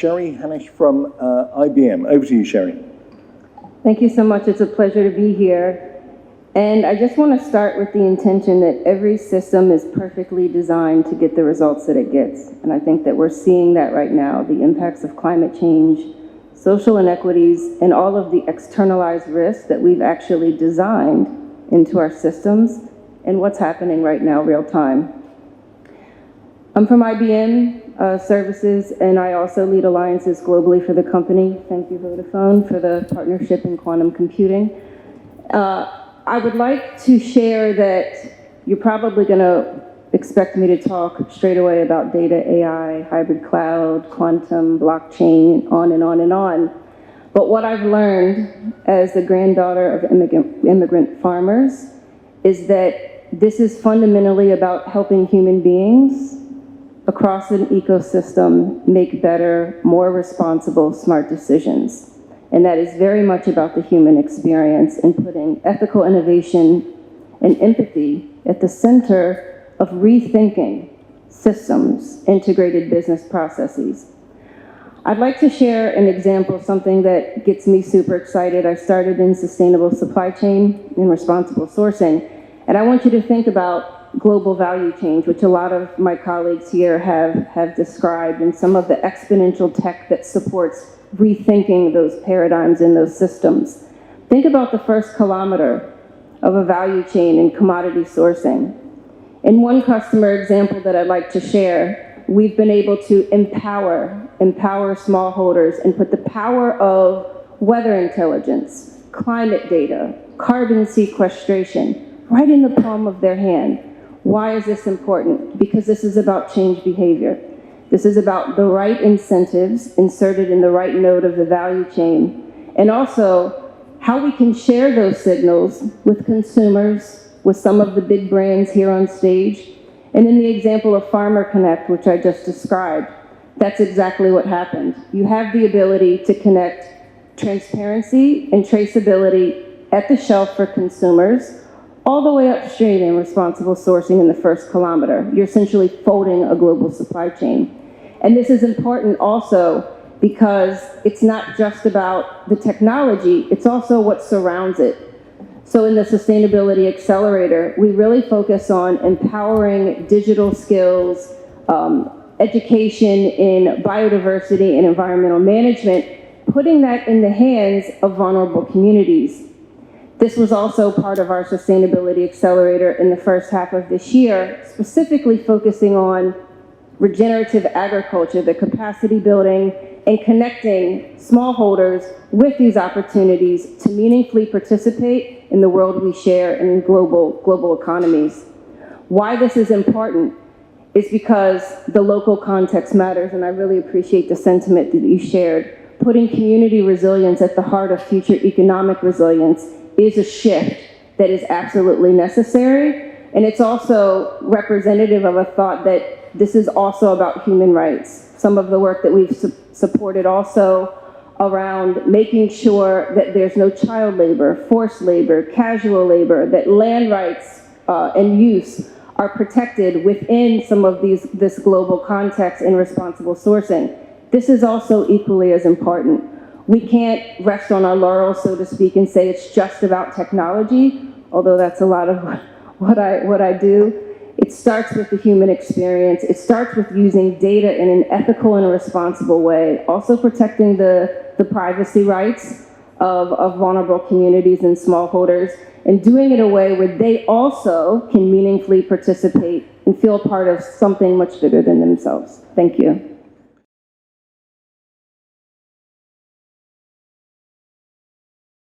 Sherry Hanish from IBM. Over to you, Sherry. Thank you so much. It's a pleasure to be here. And I just want to start with the intention that every system is perfectly designed to get the results that it gets. And I think that we're seeing that right now, the impacts of climate change, social inequities, and all of the externalized risks that we've actually designed into our systems and what's happening right now real time. I'm from IBM Services, and I also lead alliances globally for the company. Thank you, Vodafone, for the partnership in quantum computing. I would like to share that you're probably going to expect me to talk straight away about data, AI, hybrid cloud, quantum, blockchain, on and on and on. But what I've learned as the granddaughter of immigrant farmers is that this is fundamentally about helping human beings across an ecosystem make better, more responsible, smart decisions. And that is very much about the human experience and putting ethical innovation and empathy at the center of rethinking systems, integrated business processes. I'd like to share an example, something that gets me super excited. I started in sustainable supply chain and responsible sourcing, and I want you to think about global value change, which a lot of my colleagues here have described, and some of the exponential tech that supports rethinking those paradigms in those systems. Think about the first kilometer of a value chain in commodity sourcing. In one customer example that I'd like to share, we've been able to empower smallholders and put the power of weather intelligence, climate data, carbon sequestration right in the palm of their hand. Why is this important? Because this is about change behavior. This is about the right incentives inserted in the right node of the value chain, and also how we can share those signals with consumers, with some of the big brands here on stage. And in the example of Farmer Connect, which I just described, that's exactly what happened. You have the ability to connect transparency and traceability at the shelf for consumers, all the way upstream in responsible sourcing in the first kilometer. You're essentially folding a global supply chain. And this is important also because it's not just about the technology, it's also what surrounds it. So in the Sustainability Accelerator, we really focus on empowering digital skills, education in biodiversity and environmental management, putting that in the hands of vulnerable communities. This was also part of our Sustainability Accelerator in the first half of this year, specifically focusing on regenerative agriculture, the capacity building, and connecting smallholders with these opportunities to meaningfully participate in the world we share in global economies. Why this is important is because the local context matters, and I really appreciate the sentiment that you shared. Putting community resilience at the heart of future economic resilience is a shift that is absolutely necessary, and it's also representative of a thought that this is also about human rights. Some of the work that we've supported also around making sure that there's no child labor, forced labor, casual labor, that land rights and use are protected within some of this global context in responsible sourcing. This is also equally as important. We can't rest on our laurels, so to speak, and say it's just about technology, although that's a lot of what I do. It starts with the human experience. It starts with using data in an ethical and responsible way, also protecting the privacy rights of vulnerable communities and smallholders, and doing it in a way where they also can meaningfully participate and feel part of something much bigger than themselves. Thank you.